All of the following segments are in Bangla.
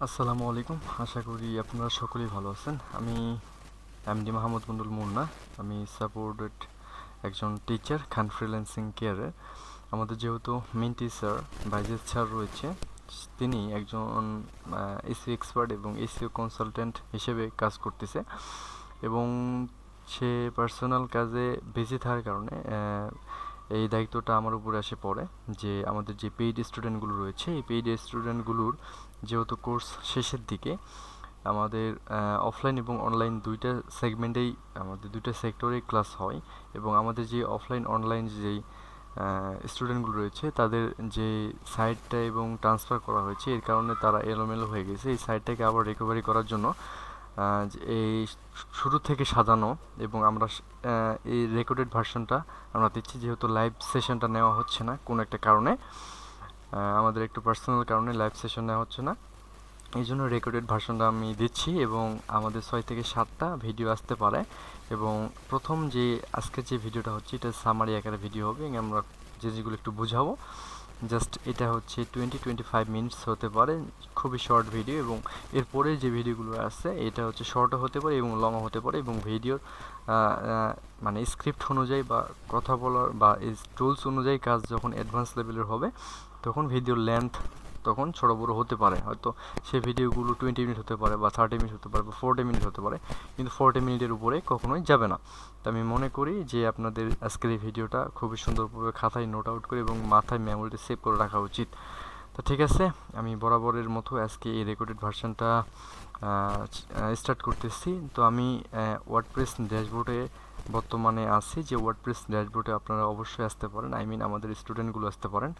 আসসালামু আলাইকুম। আশা করি আপনারা সকলেই ভালো আছেন। আমি এমডি মাহমুদ মন্ডল মুন্না। আমি সাপোর্টেড একজন টিচার খান ফ্রিল্যান্সিং কেয়ারে। আমাদের যেহেতু মেন টিচার বাইজেদ স্যার রয়েছে, তিনি একজন এসইও এক্সপার্ট এবং এসইও কনসালটেন্ট হিসেবে কাজ করতেছে এবং সে পার্সোনাল কাজে বিজি থাকার কারণে এই দায়িত্বটা আমার উপরে এসে পড়ে যে আমাদের যে পেইড স্টুডেন্টগুলো রয়েছে, এই পেইড স্টুডেন্টগুলোর যেহেতু কোর্স শেষের দিকে আমাদের অফলাইন এবং অনলাইন দুইটা সেগমেন্টেই আমাদের দুইটা সেক্টরেই ক্লাস হয় এবং আমাদের যে অফলাইন অনলাইন যেই স্টুডেন্টগুলো রয়েছে তাদের যে সাইটটা এবং ট্রান্সফার করা হয়েছে এর কারণে তারা এলোমেলো হয়ে গেছে। এই সাইটটাকে আবার রিকভারি করার জন্য এই শুরু থেকে সাজানো এবং আমরা এই রেকর্ডেড ভার্সনটা আমরা দিচ্ছি, যেহেতু লাইভ সেশনটা নেওয়া হচ্ছে না কোনো একটা কারণে, আমাদের একটু পার্সোনাল কারণে লাইভ সেশন নেওয়া হচ্ছে না, এই জন্য রেকর্ডেড ভার্সনটা আমি দিচ্ছি এবং আমাদের 6 থেকে 7টা ভিডিও আসতে পারে। এবং প্রথম যে আজকের যে ভিডিওটা হচ্ছে এটা সামারি আকারে ভিডিও হবে এবং আমরা যেগুলো একটু বুঝাবো, জাস্ট এটা হচ্ছে 20-25 মিনিটস হতে পারে, খুবই শর্ট ভিডিও। এবং এরপরে যে ভিডিওগুলো আছে এটা হচ্ছে শর্টও হতে পারে এবং লংও হতে পারে এবং ভিডিওর মানে স্ক্রিপ্ট অনুযায়ী বা কথা বলার বা এই টুলস অনুযায়ী কাজ যখন অ্যাডভান্স লেভেলের হবে তখন ভিডিওর লেন্থ তখন ছোটো বড়ো হতে পারে। হয়তো সেই ভিডিওগুলো 20 মিনিট হতে পারে বা 30 মিনিট হতে পারে বা 40 মিনিট হতে পারে, কিন্তু 40 মিনিটের উপরে কখনোই যাবে না। তো আমি মনে করি যে আপনাদের আজকের এই ভিডিওটা খুবই সুন্দরভাবে খাতায় নোট আউট করে এবং মাথায় মেমোরিতে সেভ করে রাখা উচিত। তো ঠিক আছে, আমি বরাবরের মতো আজকে এই রেকর্ডেড ভার্সনটা স্টার্ট করতেছি। তো আমি ওয়ার্ডপ্রেস ড্যাশবোর্ডে বর্তমানে আছি, যে ওয়ার্ডপ্রেস ড্যাশবোর্ডে আপনারা অবশ্যই আসতে পারেন, আমাদের স্টুডেন্টগুলো আসতে পারেন।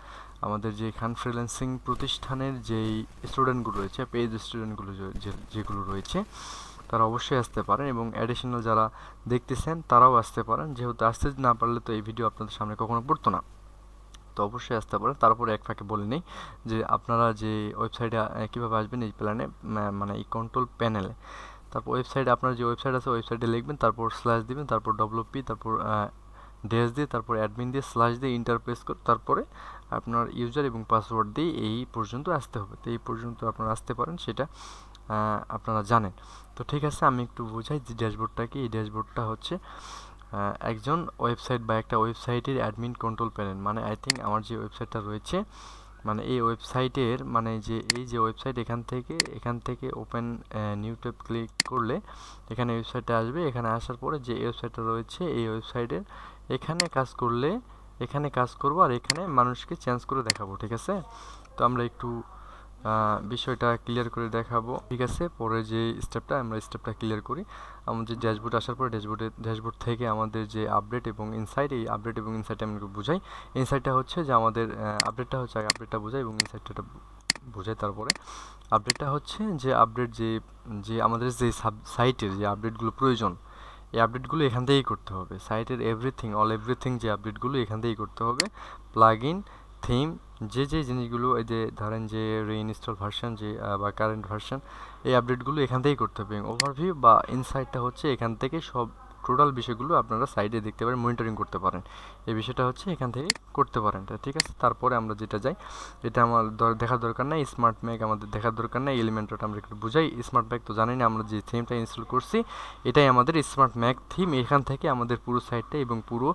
আমাদের যে খান ফ্রিল্যান্সিং প্রতিষ্ঠানের যেই স্টুডেন্টগুলো রয়েছে, পেইড স্টুডেন্টগুলো যেগুলো রয়েছে তারা অবশ্যই আসতে পারেন এবং অ্যাডিশনাল যারা দেখতেছেন তারাও আসতে পারেন। যেহেতু আসতে না পারলে তো এই ভিডিও আপনাদের সামনে কখনো পড়তো না, তো অবশ্যই আসতে পারেন। তারপরে এক ফাঁকে বলে নেই যে আপনারা যে ওয়েবসাইটে কীভাবে আসবেন এই প্ল্যানে, মানে এই কন্ট্রোল প্যানেলে। তারপর ওয়েবসাইটে আপনার যে ওয়েবসাইট আছে ওয়েবসাইটে লিখবেন, তারপর স্ল্যাশ দিবেন, তারপর ডব্লিউপি, তারপর ড্যাশ দিয়ে, তারপর অ্যাডমিন দিয়ে স্ল্যাশ দিয়ে ইন্টারপ্রেস করে তারপরে আপনার ইউজার এবং পাসওয়ার্ড দিয়ে এই পর্যন্ত আসতে হবে। তো এই পর্যন্ত আপনারা আসতে পারেন, সেটা আপনারা জানেন। তো ঠিক আছে, আমি একটু বোঝাই যে ড্যাশবোর্ডটা কি। এই ড্যাশবোর্ডটা হচ্ছে একজন ওয়েবসাইট বা একটা ওয়েবসাইটের অ্যাডমিন কন্ট্রোল প্যানেল। মানে আই থিঙ্ক আমার যে ওয়েবসাইটটা রয়েছে, মানে এই ওয়েবসাইটের মানে যে এই যে ওয়েবসাইট এখান থেকে ওপেন নিউ ট্যাব ক্লিক করলে এখানে ওয়েবসাইটটা আসবে। এখানে আসার পরে যে ওয়েবসাইটটা রয়েছে এই ওয়েবসাইটের এখানে কাজ করলে এখানে কাজ করব আর এখানে মানুষকে চেঞ্জ করে দেখাবো। ঠিক আছে, তো আমরা একটু বিষয়টা ক্লিয়ার করে দেখাবো। ঠিক আছে, পরে যে আমরা স্টেপটা ক্লিয়ার করি। আমাদের ড্যাশবোর্ড আসার পর ড্যাশবোর্ড থেকে আমাদের যে আপডেট এবং ইনসাইট, এই আপডেট এবং ইনসাইটটা আমি বুঝাই। ইনসাইটটা হচ্ছে যে আমাদের আপডেটটা হচ্ছে আগে আপডেটটা বোঝাই এবং ইনসাইটটা বোঝাই। তারপরে আপডেটটা হচ্ছে যে আপডেট যে যে আমাদের যে সাইটের যে আপডেটগুলো প্রয়োজন, এই আপডেটগুলো এখান থেকেই করতে হবে। সাইটের এভরিথিং যে আপডেটগুলো এখান থেকেই করতে হবে। প্লাগ ইন, থিম, যে জিনিসগুলো, এই যে ধরেন যে রিইনস্টল ভার্সন যে বা কারেন্ট ভার্সন, এই আপডেটগুলো এখান থেকেই করতে হবে। ওভারভিউ বা ইনসাইটটা হচ্ছে এখান থেকে সব টোটাল বিষয়গুলো আপনারা সাইডে দেখতে পারেন, মনিটরিং করতে পারেন। এই বিষয়টা হচ্ছে এখান থেকে করতে পারেন। ঠিক আছে, তারপরে আমরা যেটা যাই, এটা আমার দেখার দরকার নাই। স্মার্ট ম্যাক আমাদের দেখার দরকার নাই। এলিমেন্টরটা আমরা একটু বুঝাই। স্মার্ট ম্যাক তো জানি না, আমরা যে থিমটা ইনস্টল করছি এটাই আমাদের স্মার্ট ম্যাক থিম। এখান থেকে আমাদের পুরো সাইটটা এবং পুরো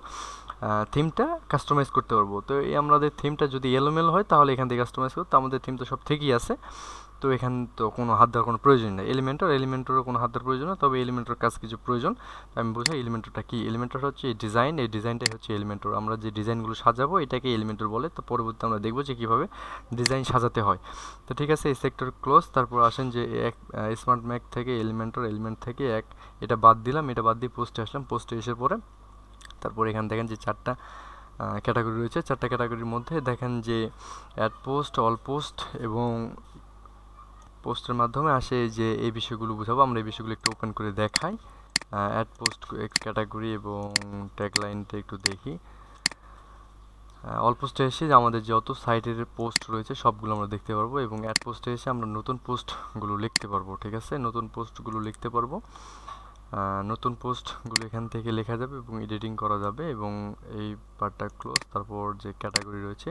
থিমটা কাস্টমাইজ করতে পারবো। তো এই আমাদের থিমটা যদি এলোমেলো হয় তাহলে এখান থেকে কাস্টমাইজ করতে, আমাদের থিম তো সব ঠিকই আছে, তো এখান তো কোনো হাত দেওয়ার কোনো প্রয়োজন নেই। এলিমেন্টরের কোনো হাত দেওয়ার প্রয়োজন না, তবে এলিমেন্টর কাজ কিছু প্রয়োজন। আমি বোঝাই এলিমেন্টরটা কি। এলিমেন্টর হচ্ছে এই ডিজাইনটাই হচ্ছে এলিমেন্টর। আমরা যে ডিজাইনগুলো সাজাবো এটাকে এলিমেন্টর বলে। তো পরবর্তীতে আমরা দেখবো যে কীভাবে ডিজাইন সাজাতে হয়। তো ঠিক আছে, এই সেক্টর ক্লোজ। তারপর আসেন যে স্মার্ট ম্যাক থেকে এলিমেন্ট থেকে এটা বাদ দিলাম, এটা বাদ দিয়ে পোস্টে আসলাম। পোস্টে এসে পরে তারপর এখানে দেখেন যে 4টা ক্যাটাগরি রয়েছে। 4টা ক্যাটাগরির মধ্যে দেখেন যে অ্যাড পোস্ট, অল পোস্ট এবং পোস্টের মাধ্যমে আসে যে এই বিষয়গুলো বুঝাবো। আমরা এই বিষয়গুলো একটু ওপেন করে দেখাই। অ্যাড পোস্ট ক্যাটাগরি এবং ট্যাগলাইনটা একটু দেখি। অল পোস্টে এসে যে আমাদের যত সাইটের পোস্ট রয়েছে সবগুলো আমরা দেখতে পারবো এবং অ্যাড পোস্টে এসে আমরা নতুন পোস্টগুলো লিখতে পারবো। ঠিক আছে, নতুন পোস্টগুলো লিখতে পারবো। নতুন পোস্টগুলো এখান থেকে লেখা যাবে এবং এডিটিং করা যাবে এবং এই পার্টটা ক্লোজ। তারপর যে ক্যাটাগরি রয়েছে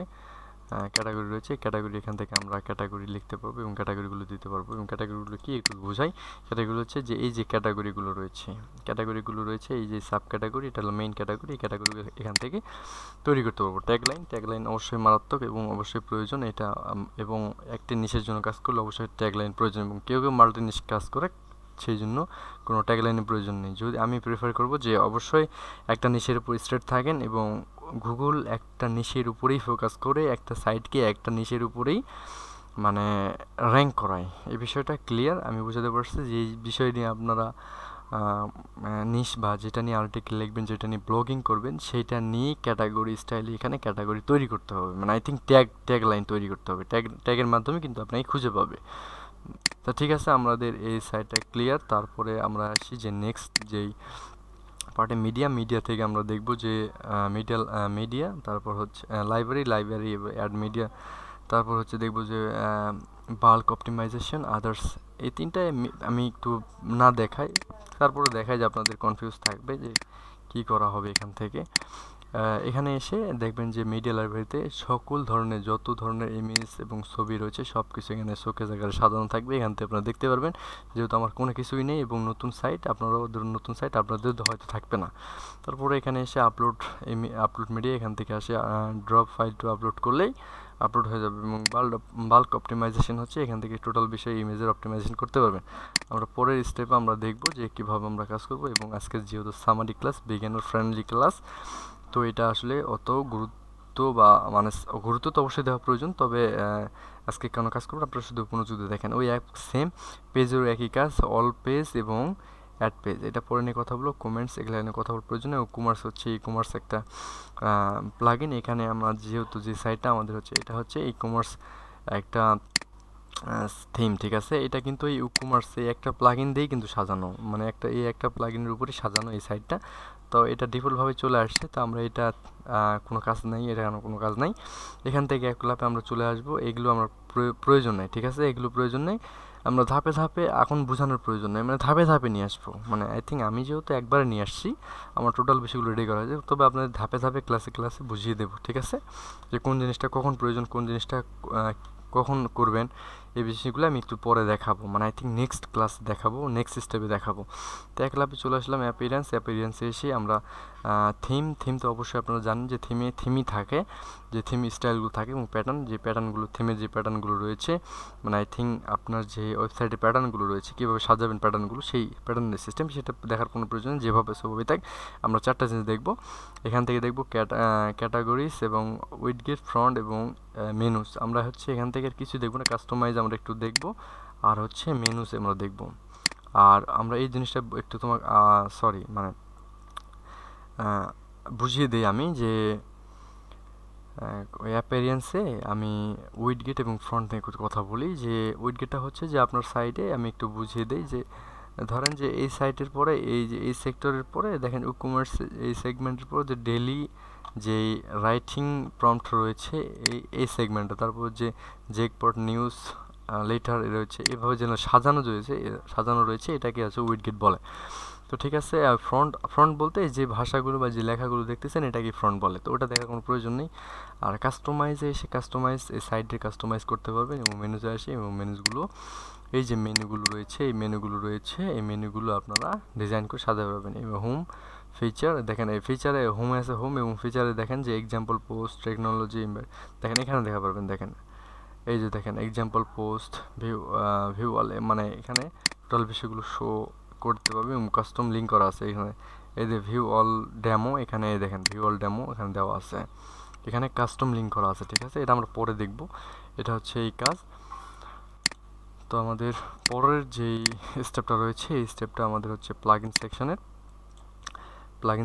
ক্যাটাগরি রয়েছে। ক্যাটাগরি এখান থেকে আমরা ক্যাটাগরি লিখতে পারবো এবং ক্যাটাগরিগুলো দিতে পারবো। এবং ক্যাটাগরিগুলো কি একটু বোঝাই। ক্যাটাগরি হচ্ছে যে এই যে ক্যাটাগরিগুলো রয়েছে এই যে সাব ক্যাটাগরি, এটা হলো মেইন ক্যাটাগরি। এই ক্যাটাগরিগুলো এখান থেকে তৈরি করতে পারবো। ট্যাগলাইন অবশ্যই মারাত্মক এবং অবশ্যই প্রয়োজন এটা, এবং একটি নিশের জন্য কাজ করলে অবশ্যই ট্যাগলাইন প্রয়োজন, এবং কেউ মাল্টি নিশ কাজ করে সেই জন্য কোনো ট্যাগলাইনের প্রয়োজন নেই। যদি আমি প্রেফার করব যে অবশ্যই একটা নিশের উপর স্ট্রেট থাকেন এবং গুগল একটা নিশের উপরেই ফোকাস করে একটা সাইটকে একটা নিশের উপরেই মানে র্যাঙ্ক করায়। এই বিষয়টা ক্লিয়ার, আমি বুঝাতে পারছি যে এই বিষয় নিয়ে আপনারা নিশ বা যেটা নিয়ে আর্টিকেল লিখবেন, যেটা নিয়ে ব্লগিং করবেন, সেইটা নিয়ে ক্যাটাগরি স্টাইলে এখানে ক্যাটাগরি তৈরি করতে হবে। মানে আই থিঙ্ক ট্যাগ লাইন তৈরি করতে হবে। ট্যাগের মাধ্যমে কিন্তু আপনাকে খুঁজে পাবে। তা ঠিক আছে, আমাদের এই সাইটটা ক্লিয়ার। তারপরে আমরা আসি যে নেক্সট যেই পার্টে মিডিয়া থেকে আমরা দেখব যে মিডিয়া, তারপর হচ্ছে লাইব্রেরি অ্যাড মিডিয়া, তারপর হচ্ছে দেখব যে বাল্ক অপটিমাইজেশন আদার্স। এই তিনটায় আমি একটু না দেখাই, তারপরে দেখাই যে আপনাদের কনফিউজ থাকবে যে কি করা হবে এখান থেকে। এখানে এসে দেখবেন যে মিডিয়া লাইব্রেরিতে সকল ধরনের যত ধরনের ইমেজ এবং ছবি রয়েছে সব কিছু এখানে শোকেস আকারে সাজানো থাকবে। এখান থেকে আপনারা দেখতে পারবেন, যেহেতু আমার কোনো কিছুই নেই এবং নতুন সাইট আপনাদের হয়তো থাকবে না। তারপরে এখানে এসে আপলোড মিডিয়া, এখান থেকে আসে ড্রপ ফাইল টু আপলোড করলেই আপলোড হয়ে যাবে। এবং বাল্ক অপটিমাইজেশন হচ্ছে এখান থেকে টোটাল বিষয়ে ইমেজের অপটিমাইজেশন করতে পারবেন। আমরা পরের স্টেপে আমরা দেখব যে কীভাবে আমরা কাজ করব। এবং আজকের যেহেতু summary class, beginner friendly class, তো এটা আসলে অত গুরুত্ব বা মানে গুরুত্ব তো অবশ্যই দেওয়া প্রয়োজন, তবে আজকে কেন কাজ করবেন আপনারা শুধু মনোযোগ দিয়ে দেখেন। ওই এক সেম পেজেরও একই কাজ, অল পেজ এবং অ্যাড পেজ। এটা পরে নিয়ে কথা বলবো। কমেন্টস এগুলো নিয়ে কথা বলার প্রয়োজন নেই। কমার্স হচ্ছে ই কমার্স একটা প্লাগইন। এখানে আমরা যেহেতু যে সাইটটা আমাদের হচ্ছে এটা হচ্ছে ই কমার্স একটা থিম, ঠিক আছে। এটা কিন্তু এই কমার্সে একটা প্লাগইন দিয়েই কিন্তু সাজানো, মানে একটা প্লাগইনের উপরে সাজানো এই সাইটটা। তো এটা ডিফল্টভাবে চলে আসছে, তো আমরা এটা কোনো কাজ নাই, এটা কোনো কাজ নাই। এখান থেকে এক লাপে আমরা চলে আসবো। এগুলো আমার প্রয়োজন নেই, ঠিক আছে, এগুলো প্রয়োজন নেই। আমরা ধাপে ধাপে এখন বোঝানোর প্রয়োজন নেই, মানে ধাপে ধাপে নিয়ে আসবো। মানে আই থিঙ্ক আমি যেহেতু একবারে নিয়ে আসছি, আমার টোটাল বিষয়গুলো রেডি করা হয়েছে, তবে আপনাদের ধাপে ধাপে ক্লাসে বুঝিয়ে দেবো, ঠিক আছে, যে কোন জিনিসটা কখন প্রয়োজন, কোন জিনিসটা কখন করবেন। এই বিষয়গুলো আমি একটু পরে দেখাবো, মানে আই থিঙ্ক নেক্সট ক্লাস দেখাবো, নেক্সট স্টেপে দেখাবো। তো এক লাভে চলে আসলাম অ্যাপিয়ারেন্সে এসে আমরা থিম তো অবশ্যই আপনারা জানেন যে থিমই থাকে, যে থিম স্টাইলগুলো থাকে এবং প্যাটার্নগুলো থিমের যে প্যাটার্নগুলো রয়েছে, মানে আই থিঙ্ক আপনার যে ওয়েবসাইটে প্যাটার্নগুলো রয়েছে, কীভাবে সাজাবেন প্যাটার্নগুলো, সেই প্যাটার্নের সিস্টেম সেটা দেখার কোনো প্রয়োজন নেই, যেভাবে সেভাবেই থাক। আমরা চারটা জিনিস দেখবো এখান থেকে। দেখবো ক্যাটাগরিজ এবং উইডগেট, ফ্রন্ট এবং মেনুস। আমরা হচ্ছে এখান থেকে আর কিছু দেখবো না, কাস্টমাইজ আমরা একটু দেখবো, আর হচ্ছে মেনুস আমরা দেখবো। আর আমরা এই জিনিসটা একটু তোমার মানে বুঝিয়ে দিই আমি যে ওই অ্যাপিয়ারেন্সে আমি উইডগেট এবং ফ্রন্ট নিয়ে কথা বলি। যে উইডগেটটা হচ্ছে যে আপনার সাইডে আমি একটু বুঝিয়ে দিই যে ধরেন যে এই সাইটের পরে এই সেক্টরের পরে দেখেন ই কমার্স এই সেগমেন্টের পরে যে ডেলি যেই রাইটিং প্রম্পট রয়েছে এই সেগমেন্টটা, তারপর যে জেকপট নিউজ লেটার রয়েছে, এভাবে যেন সাজানো রয়েছে এটাকে হচ্ছে উইডগেট বলে। তো ঠিক আছে, ফ্রন্ট বলতে যে ভাষাগুলো বা যে লেখাগুলো দেখতেছেন এটাকে ফ্রন্ট বলে, তো ওটা দেখার কোনো প্রয়োজন নেই। আর কাস্টমাইজে এসে এই সাইডে কাস্টমাইজ করতে পারবেন এবং মেনুতে আসে এবং এই যে মেনুগুলো আপনারা ডিজাইন করে সাজাতে পারবেন। এবং হোম ফিচার দেখেন, এই ফিচারে হোম আছে, হোম এবং ফিচারে দেখেন যে এক্সাম্পল পোস্ট, টেকনোলজি, দেখেন এখানে দেখা পারবেন। দেখেন এই যে দেখেন এক্সাম্পল পোস্ট, ভিউ অল, মানে এখানে টোটাল বিষয়গুলো শো করতে পারবে এবং কাস্টম লিঙ্ক করা আছে এখানে। এই যে ভিউ অল ডেমো, এখানে দেখেন ভিউ অল ডেমো এখানে দেওয়া আছে, এখানে কাস্টম লিঙ্ক করা আছে, ঠিক আছে। এটা আমরা পরে দেখব, এটা হচ্ছে এই কাজ। তো আমাদের পরের যেই স্টেপটা রয়েছে এই স্টেপটা আমাদের হচ্ছে প্লাগইন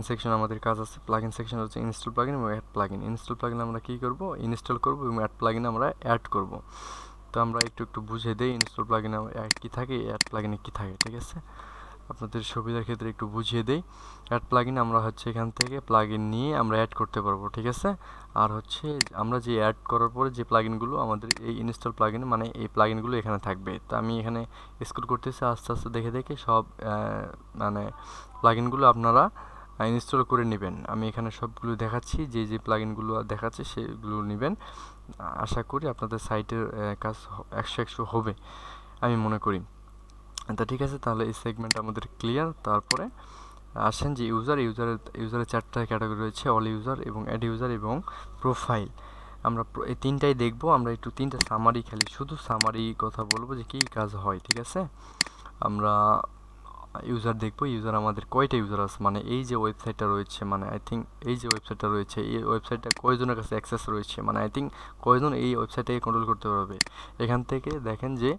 সেকশন আমাদের কাজ আছে। প্লাগইন সেকশন হচ্ছে ইনস্টল প্লাগইন এবং অ্যাড প্লাগইন। ইনস্টল প্লাগইন আমরা কী করব, ইনস্টল করব এবং অ্যাড প্লাগইন আমরা অ্যাড করব। তো আমরা একটু বুঝিয়ে দেই ইনস্টল প্লাগইনে কী থাকে, অ্যাড প্লাগইনে কী থাকে, ঠিক আছে, আপনাদের সুবিধার ক্ষেত্রে একটু বুঝিয়ে দেই। অ্যাড প্লাগইন আমরা হচ্ছে এখান থেকে প্লাগইন নিয়ে আমরা অ্যাড করতে পারবো, ঠিক আছে। আর হচ্ছে আমরা যে অ্যাড করার পরে যে প্লাগইনগুলো আমাদের এই ইনস্টল প্লাগইন, মানে এই প্লাগইনগুলো এখানে থাকবে। তো আমি এখানে স্ক্রল করতেছি আস্তে আস্তে দেখে সব মানে প্লাগইনগুলো আপনারা ইনস্টল করে নেবেন। আমি এখানে সবগুলো দেখাচ্ছি, যে প্লাগইনগুলো দেখাচ্ছে সেগুলো নেবেন আশা করি আপনাদের সাইটের কাজ 100 হবে আমি মনে করি। তা ঠিক আছে, তাহলে এই সেগমেন্ট আমাদের ক্লিয়ার। তারপরে আসেন যে ইউজারের 4টা ক্যাটাগরি রয়েছে, অল ইউজার এবং অ্যাড ইউজার এবং প্রোফাইল। আমরা এই তিনটাই দেখবো। আমরা একটু তিনটা সামারি খালি শুধু সামারি কথা বলবো যে কী কাজ হয়, ঠিক আছে। আমরা ইউজার দেখবো, ইউজার আমাদের কয়টা ইউজার আছে, মানে এই যে ওয়েবসাইটটা রয়েছে, মানে আই থিঙ্ক এই যে ওয়েবসাইটটা রয়েছে, এই ওয়েবসাইটটা কয়জনের কাছে অ্যাক্সেস রয়েছে, মানে আই থিঙ্ক কয়জন এই ওয়েবসাইটটাকে কন্ট্রোল করতে পারবে। এখান থেকে দেখেন যে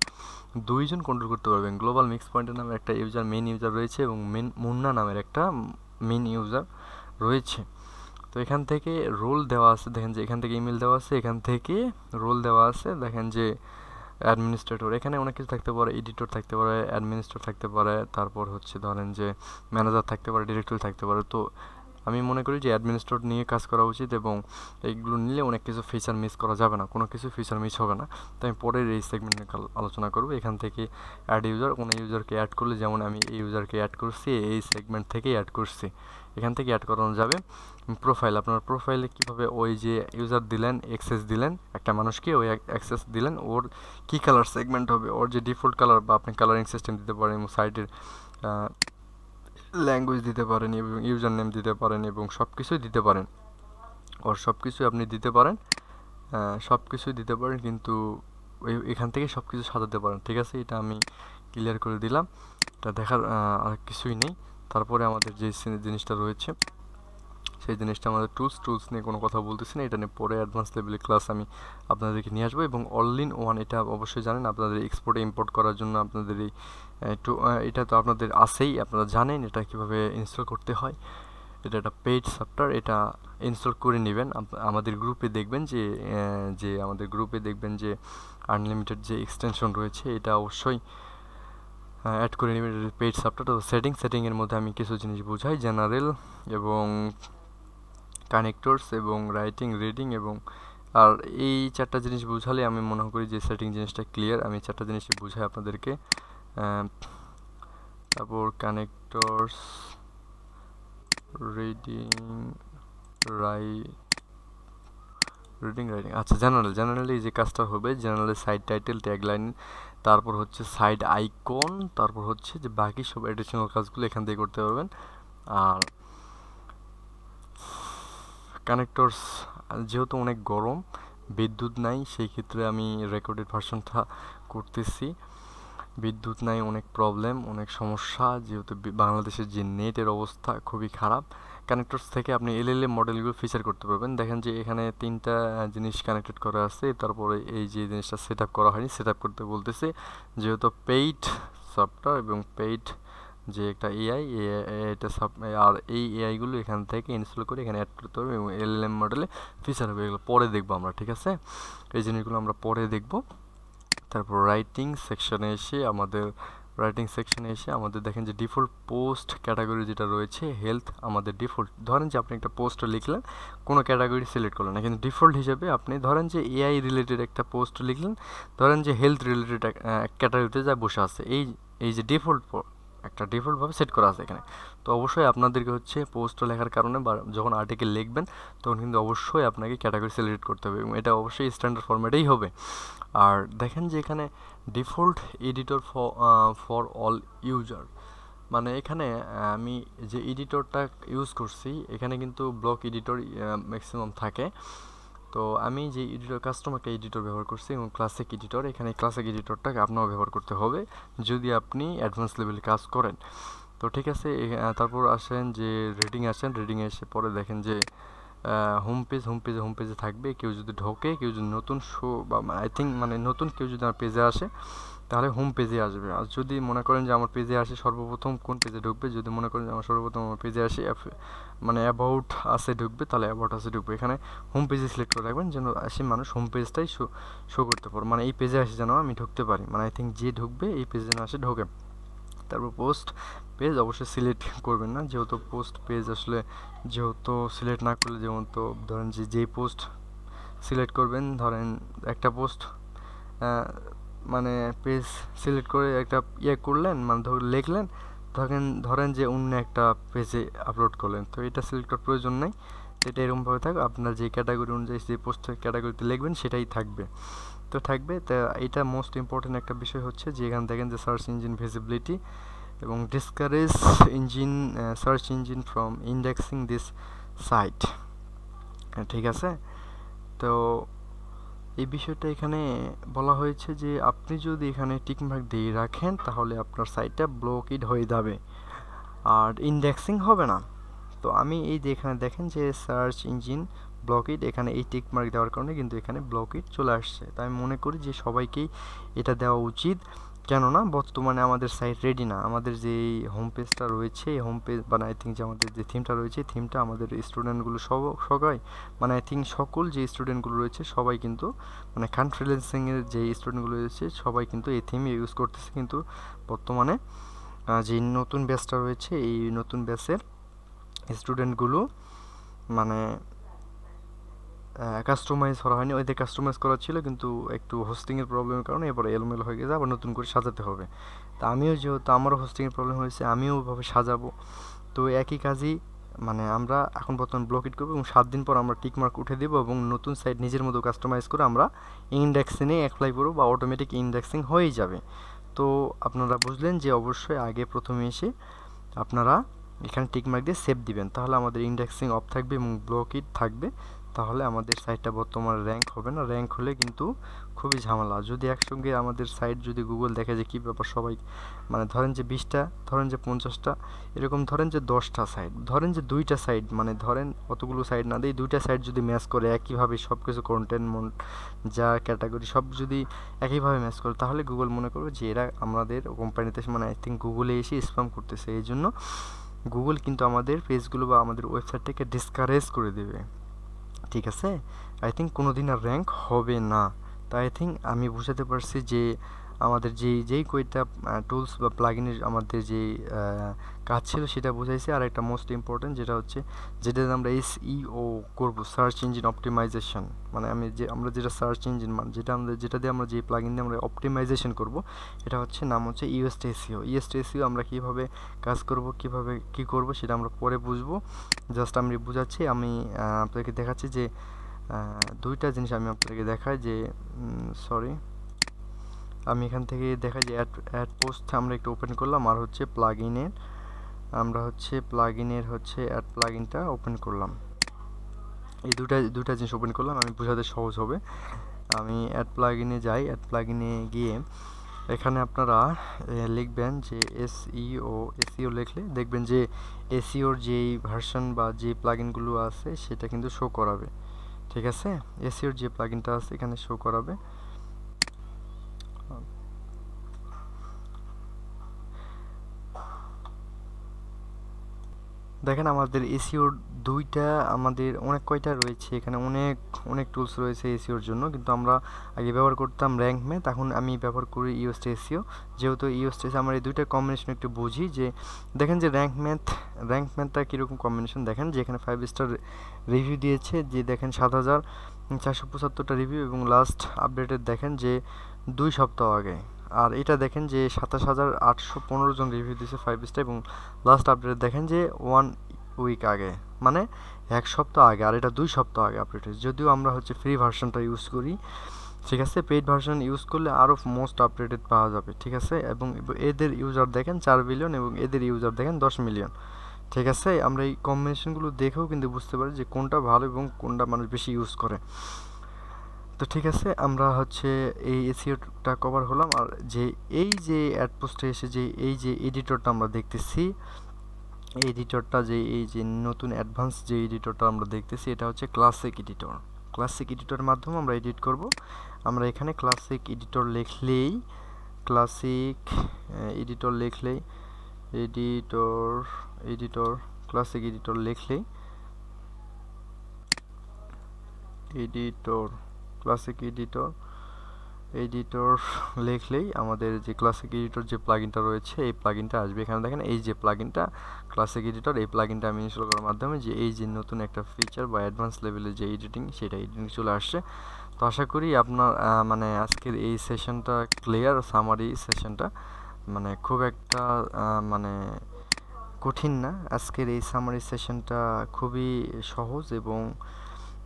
2জন কন্ট্রোল করতে পারবেন। গ্লোবাল মিক্স পয়েন্টের নামে একটা ইউজার, মেন ইউজার রয়েছে এবং মুন্না নামের একটা মেন ইউজার রয়েছে। তো এখান থেকে রোল দেওয়া আছে, দেখেন যে এখান থেকে ইমেল দেওয়া আছে, এখান থেকে রোল দেওয়া আছে। দেখেন যে অ্যাডমিনিস্ট্রেটর, এখানে অনেক কিছু থাকতে পারে, এডিটর থাকতে পারে, অ্যাডমিনিস্ট্রেটর থাকতে পারে, তারপর হচ্ছে ধরেন যে ম্যানেজার থাকতে পারে, ডিরেক্টর থাকতে পারে। তো আমি মনে করি যে অ্যাডমিনিস্ট্রেটর নিয়ে কাজ করা উচিত এবং এইগুলো নিলে অনেক কিছু ফিচার মিস করা যাবে না, কোনো কিছু ফিচার মিস হবে না। তো আমি পরের এই সেগমেন্টে আলোচনা করব। এখান থেকে অ্যাড ইউজার, কোনো ইউজারকে অ্যাড করলে, যেমন আমি এই ইউজারকে অ্যাড করছি, এই সেগমেন্ট থেকেই অ্যাড করছি, এখান থেকে অ্যাড করানো যাবে। প্রোফাইল, আপনার প্রোফাইলে কীভাবে ওই যে ইউজার দিলেন, অ্যাক্সেস দিলেন একটা মানুষকে, ওই অ্যাক্সেস দিলেন, ওর কী কালার সেগমেন্ট হবে, ওর যে ডিফল্ট কালার, বা আপনি কালারিং সিস্টেম দিতে পারেন এবং সাইটের ল্যাঙ্গুয়েজ দিতে পারেন এবং ইউজার নেম দিতে পারেন এবং সব কিছুই দিতে পারেন, ওর সব কিছুই আপনি দিতে পারেন, সব কিছুই দিতে পারেন, কিন্তু এখান থেকে সব কিছু সাজাতে পারেন, ঠিক আছে। এটা আমি ক্লিয়ার করে দিলাম, এটা দেখার আর কিছুই নেই। তারপরে আমাদের যে জিনিসটা রয়েছে, সেই জিনিসটা আমাদের টুলস নিয়ে কোনো কথা বলতেছি না, এটা নিয়ে পরে অ্যাডভান্স লেভেলের ক্লাস আমি আপনাদেরকে নিয়ে আসবো। এবং অল ইন ওয়ান, এটা অবশ্যই জানেন, আপনাদের এক্সপোর্ট ইম্পোর্ট করার জন্য আপনাদের এই এটা তো আপনাদের আছেই, আপনারা জানেন এটা কীভাবে ইনস্টল করতে হয়। এটা একটা পেইড সফটওয়্যার, এটা ইনস্টল করে নেবেন। আমাদের গ্রুপে দেখবেন যে আমাদের গ্রুপে দেখবেন যে আনলিমিটেড যে এক্সটেনশন রয়েছে, এটা অবশ্যই অ্যাড করে নেবেন। Paid software. তো সেটিংয়ের মধ্যে আমি কিছু জিনিস বুঝাই, জেনারেল এবং কানেক্টরস এবং রাইটিং, রিডিং এবং আর এই 4টা জিনিস বুঝালে আমি মনে করি যে সেটিং জিনিসটা ক্লিয়ার। আমি 4টা জিনিস বুঝাই আপনাদেরকে। তারপর কানেক্টরস, রিডিং, রাইটিং, আচ্ছা জেনারেলি যে কাজটা হবে, জেনারেলি সাইড টাইটেল, ট্যাগলাইন, তারপর হচ্ছে সাইড আইকন, তারপর হচ্ছে যে বাকি সব অ্যাডিশনাল কাজগুলো এখান থেকে করতে পারবেন। আর কানেক্টরস, যেহেতু অনেক গরম, বিদ্যুৎ নাই, সেই ক্ষেত্রে আমি রেকর্ডেড ভার্সনটা করতেছি। বিদ্যুৎ নাই, অনেক প্রবলেম, অনেক সমস্যা, যেহেতু বাংলাদেশের যে নেটের অবস্থা খুবই খারাপ। কানেক্টরস থেকে আপনি এলএলএম মডেলগুলো ফিচার করতে পারবেন। দেখেন যে এখানে 3টা জিনিস কানেক্টেড করা আছে, তারপরে এই যে জিনিসটা সেট আপ করা হয়নি, সেট আপ করতে বলতেছে। যেহেতু পেইড সফটওয়্যার এবং পেইড যে একটা এআই, এটা আর এই এআইগুলো এখান থেকে ইনস্টল করে এখানে অ্যাড করতে হবে এবং এলএলএম মডেলে ফিচার হবে, এগুলো পরে দেখবো আমরা, ঠিক আছে। এই জিনিসগুলো আমরা পরে দেখবো। তারপর রাইটিং সেকশনে এসে আমাদের দেখেন যে ডিফল্ট পোস্ট ক্যাটাগরি যেটা রয়েছে, হেলথ, আমাদের ডিফল্ট, ধরেন যে আপনি একটা পোস্ট লিখলেন, কোনো ক্যাটাগরি সিলেক্ট করলেন না, কিন্তু ডিফল্ট হিসেবে আপনি ধরেন যে এআই রিলেটেড একটা পোস্ট লিখলেন, ধরেন যে হেলথ রিলেটেড ক্যাটাগরিতে যা বসে আছে, এই যে একটা ডিফল্টভাবে সেট করা আছে এখানে। তো অবশ্যই আপনাদেরকে হচ্ছে পোস্ট লেখার কারণে বা যখন আর্টিকেল লিখবেন তখন কিন্তু অবশ্যই আপনাকে ক্যাটাগরি সিলেক্ট করতে হবে এবং এটা অবশ্যই স্ট্যান্ডার্ড ফরম্যাটেই হবে। আর দেখেন যে এখানে default editor for all user, মানে এখানে আমি যে এডিটরটা ইউজ করছি, এখানে কিন্তু ব্লক এডিটর ম্যাক্সিমাম থাকে। তো আমি যে কাস্টমারকে এডিটর ব্যবহার করছি এবং ক্লাসিক এডিটর, এখানে ক্লাসিক এডিটরটাকে আপনারও ব্যবহার করতে হবে যদি আপনি অ্যাডভান্স লেভেলে কাজ করেন। তো ঠিক আছে, তারপর আসেন যে রিডিংয়ে এসে পরে দেখেন যে হোম পেজে থাকবে। কেউ যদি ঢোকে, কেউ যদি নতুন শো বা আই থিঙ্ক মানে নতুন কেউ যদি আমার পেজে আসে তাহলে হোম পেজে আসবে। আর যদি মনে করেন যে আমার পেজে আসে সর্বপ্রথম কোন পেজে ঢুকবে, যদি মনে করেন যে আমার সর্বপ্রথম আমার পেজে আসে মানে অ্যাবাউট আসে ঢুকবে, তাহলে অ্যাবাউট আসে ঢুকবে। এখানে হোম পেজে সিলেক্ট করে রাখবেন যেন আসে মানুষ হোম পেজটাই শো করতে পারে, মানে এই পেজে আসে যেন আমি ঢুকতে পারি, মানে আই থিঙ্ক যে ঢুকবে এই পেজে যেন আসে ঢোকে। তারপর পোস্ট পেজ অবশ্যই সিলেক্ট করবেন না, যেহেতু পোস্ট পেজ আসলে সিলেক্ট না করলে, যেমন তো ধরেন যে যেই পোস্ট সিলেক্ট করবেন, ধরেন একটা পোস্ট মানে পেজ সিলেক্ট করে একটা করলেন, মানে লিখলেন, ধরেন যে অন্য একটা পেজে আপলোড করলেন, তো এটা সিলেক্ট করার প্রয়োজন নেই। এটা এরকমভাবে থাকবে, আপনার যে ক্যাটাগরি অনুযায়ী যে পোস্ট ক্যাটাগরিতে লিখবেন সেটাই থাকবে। তো থাকবে, তা এটা মোস্ট ইম্পর্টেন্ট একটা বিষয় হচ্ছে যে এখানে দেখেন যে সার্চ ইঞ্জিন ভিজিবিলিটি এবং discourage engine search engine from indexing this site. ঠিক আছে, তো এই বিষয়টা এখানে বলা হয়েছে যে আপনি যদি এখানে টিকমার্ক দিয়ে রাখেন তাহলে আপনার সাইটটা ব্লকেড হয়ে যাবে আর ইন্ডেক্সিং হবে না। তো আমি এই যে এখানে দেখেন যে সার্চ ইঞ্জিন ব্লকেড, এখানে এই টিক মার্ক দেওয়ার কারণে কিন্তু এখানে ব্লকেড চলে আসছে। তাই আমি মনে করি যে সবাইকেই এটা দেওয়া উচিত, কেননা বর্তমানে আমাদের সাইট রেডি না। আমাদের যে হোম পেজটা রয়েছে, এই হোম পেজ মানে আই থিঙ্ক যে আমাদের যে থিমটা রয়েছে, থিমটা আমাদের স্টুডেন্টগুলো সবাই মানে আই থিঙ্ক সকল যে স্টুডেন্টগুলো রয়েছে সবাই কিন্তু মানে খান ফ্রিল্যান্সিংয়ের যে স্টুডেন্টগুলো রয়েছে সবাই কিন্তু এই থিম ইউজ করতেছে। কিন্তু বর্তমানে যে নতুন ব্যাচটা রয়েছে এই নতুন ব্যাচের স্টুডেন্টগুলো মানে কাস্টমাইজ করা হয়নি, ওদের কাস্টমাইজ করা ছিল কিন্তু একটু হোস্টিংয়ের প্রবলেমের কারণে এরপরে এলোমেলো হয়ে গেছে, আবার নতুন করে সাজাতে হবে। তা আমিও যেহেতু আমারও হোস্টিংয়ের প্রবলেম হয়েছে আমিও ওইভাবে সাজাবো। তো একই কাজই মানে আমরা এখন বর্তমানে ব্লকেট করবো এবং 7 দিন পর আমরা টিকমার্ক উঠে দেবো এবং নতুন সাইট নিজের মতো কাস্টমাইজ করে আমরা ইন্ডেক্সিংয়ে অ্যাপ্লাই করবো বা অটোমেটিক ইন্ডেক্সিং হয়েই যাবে। তো আপনারা বুঝলেন যে অবশ্যই আগে প্রথমে এসে আপনারা এখানে টিকমার্ক দিয়ে সেভ দিবেন, তাহলে আমাদের ইন্ডেক্সিং অফ থাকবে এবং ব্লকেড থাকবে। তাহলে আমাদের সাইটটা বর্তমানে র্যাঙ্ক হবে না, র্যাঙ্ক হলে কিন্তু খুবই ঝামেলা। যদি একসঙ্গে আমাদের সাইট যদি গুগল দেখে যে কী ব্যাপার সবাই মানে ধরেন যে 20টা, ধরেন যে 50টা, এরকম ধরেন যে 10টা সাইট, ধরেন যে 2টা সাইট, মানে ধরেন অতগুলো সাইট না দিয়ে 2টা সাইট যদি ম্যাচ করে একইভাবে সব কিছু কন্টেন্ট যা ক্যাটাগরি সব যদি একইভাবে ম্যাচ করে, তাহলে গুগল মনে করবে যে এরা আমাদের কোম্পানিতে মানে আই থিঙ্ক গুগলে এসে স্প্যাম করতেছে। এই জন্য গুগল কিন্তু আমাদের পেজগুলো বা আমাদের ওয়েবসাইটটাকে ডিসকারেজ করে দেবে। ঠিক আছে, আই থিঙ্ক কোনো দিন আর র্যাঙ্ক হবে না। তাই আই থিঙ্ক আমি বুঝাতে পারছি যে আমাদের যেই কয়টা টুলস বা প্লাগইনের আমাদের যেই কাজ ছিল সেটা বুঝাইছি। আর একটা মোস্ট ইম্পর্টেন্ট যেটা হচ্ছে যেটা আমরা SEO করব, সার্চ ইঞ্জিন অপটিমাইজেশন, মানে আমরা যেটা সার্চ ইঞ্জিন মানে যেটা দিয়ে আমরা যে প্লাগইন দিয়ে আমরা অপটিমাইজেশন করব, এটা হচ্ছে নাম হচ্ছে ইউএসটি এসইও। ইউএসটি এসইও আমরা কীভাবে কাজ করব, কীভাবে কী করব সেটা আমরা পরে বুঝবো। জাস্ট আমি বুঝাচ্ছি, আমি আপনাদেরকে দেখাচ্ছি যে দুইটা জিনিস আমি আপনাদেরকে দেখাই যে সরি আমি এখান থেকে দেখাই যে অ্যাড পোস্ট আমরা একটু ওপেন করলাম আর হচ্ছে প্লাগইনের আমরা হচ্ছে প্লাগইনের হচ্ছে অ্যাড প্লাগইনটা ওপেন করলাম। এই দুটা জিনিস ওপেন করলাম, আমি বোঝাতে সহজ হবে। আমি অ্যাড প্লাগইনে যাই, অ্যাড প্লাগইনে গিয়ে এখানে আপনারা লিখবেন যে এসইও লিখলে দেখবেন যে এসইওর যেই ভার্সন বা যে প্লাগইনগুলো আছে সেটা কিন্তু শো করাবে। ঠিক আছে, এসইওর যে প্লাগইনটা আছে এখানে শো করাবে। দেখেন আমাদের এসইওর দুইটা আমাদের অনেক কয়টা রয়েছে এখানে, অনেক অনেক টুলস রয়েছে এসইওর জন্য, কিন্তু আমরা আগে ব্যবহার করতাম র্যাঙ্ক ম্যাথ, এখন আমি ব্যবহার করি ইউএসটি এসইও। যেহেতু ইউএসটি এসইও আমার এই দুইটা কম্বিনেশন একটু বুঝি যে দেখেন যে র্যাঙ্ক ম্যাথটা কীরকম কম্বিনেশন, দেখেন যে এখানে 5 স্টার রিভিউ দিয়েছে, যে দেখেন 7,475টা রিভিউ এবং লাস্ট আপডেটেড দেখেন যে 2 সপ্তাহ আগে। আর এটা দেখেন যে 27,815 জন রিভিউ দিয়েছে 5 স্টার এবং লাস্ট আপডেট দেখেন যে 1 উইক আগে, মানে 1 সপ্তাহ আগে, আর এটা 2 সপ্তাহ আগে আপডেট হয়েছে। যদিও আমরা হচ্ছে ফ্রি ভার্সনটা ইউজ করি, ঠিক আছে, পেইড ভার্সন ইউজ করলে আরও মোস্ট আপডেটেড পাওয়া যাবে। ঠিক আছে, এবং এদের ইউজার দেখেন 4 বিলিয়ন এবং এদের ইউজার দেখেন 10 মিলিয়ন। ঠিক আছে, আমরা এই কম্বিনেশনগুলো দেখেও কিন্তু বুঝতে পারি যে কোনটা ভালো এবং কোনটা মানুষ বেশি ইউজ করে। তো ঠিক আছে, আমরা হচ্ছে এই এসইওটা কভার হলাম। আর যে এই যে অ্যাড পোস্টে এসে যে এই যে এডিটরটা আমরা দেখতেছি, এই এডিটরটা যে এই যে নতুন অ্যাডভান্স যে এডিটরটা আমরা দেখতেছি এটা হচ্ছে ক্লাসিক এডিটর। ক্লাসিক এডিটরের মাধ্যমে আমরা এডিট করব। আমরা এখানে ক্লাসিক এডিটর লিখলেই ক্লাসিক এডিটর লিখলেই আমাদের যে ক্লাসিক এডিটর যে প্লাগইনটা রয়েছে এই প্লাগইনটা আসবে। এখানে দেখেন এই যে প্লাগইনটা ক্লাসিক এডিটর, এই প্লাগইনটা আমি ইনস্টল করার মাধ্যমে যে এই যে নতুন একটা ফিচার বা অ্যাডভান্স লেভেলের যে এডিটিং সেটা এডিটিং চলে আসছে। তো আশা করি আপনার মানে আজকের এই সেশনটা ক্লিয়ার, সামারি সেশনটা মানে খুব একটা মানে কঠিন না। আজকের এই সামারি সেশনটা খুবই সহজ এবং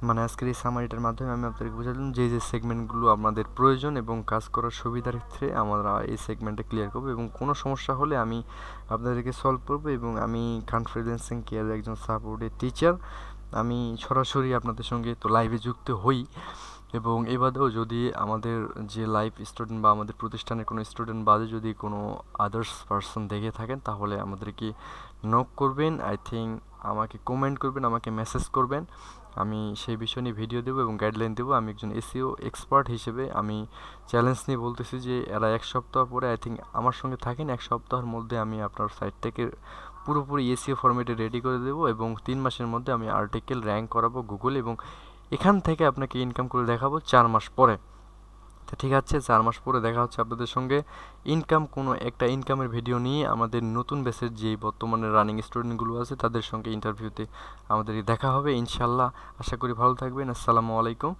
মানে আজকের এই সামারিটার মাধ্যমে আমি আপনাদেরকে বোঝালাম যে যে সেগমেন্টগুলো আমাদের প্রয়োজন এবং কাজ করার সুবিধার্থে আমরা এই সেগমেন্টে ক্লিয়ার করবো এবং কোনো সমস্যা হলে আমি আপনাদেরকে সলভ করবো এবং আমি খান ফ্রিল্যান্সিং কেয়ারের একজন সাপোর্টেড টিচার। আমি সরাসরি আপনাদের সঙ্গে তো লাইভে যুক্ত হই এবং এ বাদেও যদি আমাদের যে লাইভ স্টুডেন্ট বা আমাদের প্রতিষ্ঠানের কোনো স্টুডেন্ট বাদে যদি কোনো আদার্স পারসন দেখে থাকেন তাহলে আমাদেরকে নক করবেন, আই থিঙ্ক আমাকে কমেন্ট করবেন, আমাকে মেসেজ করবেন, আমি সেই বিষয় নিয়ে ভিডিও দেবো এবং গাইডলাইন দেবো। আমি একজন এসইও এক্সপার্ট হিসেবে আমি চ্যালেঞ্জ নিয়ে বলতেছি যে এরা 1 সপ্তাহ পরে আই থিঙ্ক আমার সঙ্গে থাকেন, 1 সপ্তাহের মধ্যে আমি আপনার সাইটটাকে পুরোপুরি এসইও ফরম্যাটে রেডি করে দেবো এবং 3 মাসের মধ্যে আমি আর্টিকেল র্যাঙ্ক করাবো গুগল এবং এখান থেকে আপনাকে ইনকাম করে দেখাবো 4 মাস পরে। তো ঠিক আছে, 4 মাস পরে দেখা হচ্ছে আপনাদের সঙ্গে কোনো একটা ইনকামের ভিডিও নিয়ে আমাদের নতুন ব্যাচের যেই বর্তমানে রানিং স্টুডেন্টগুলো আছে তাদের সঙ্গে ইন্টারভিউতে আমাদের দেখা হবে ইনশাল্লাহ। আশা করি ভালো থাকবেন। আসসালামু আলাইকুম।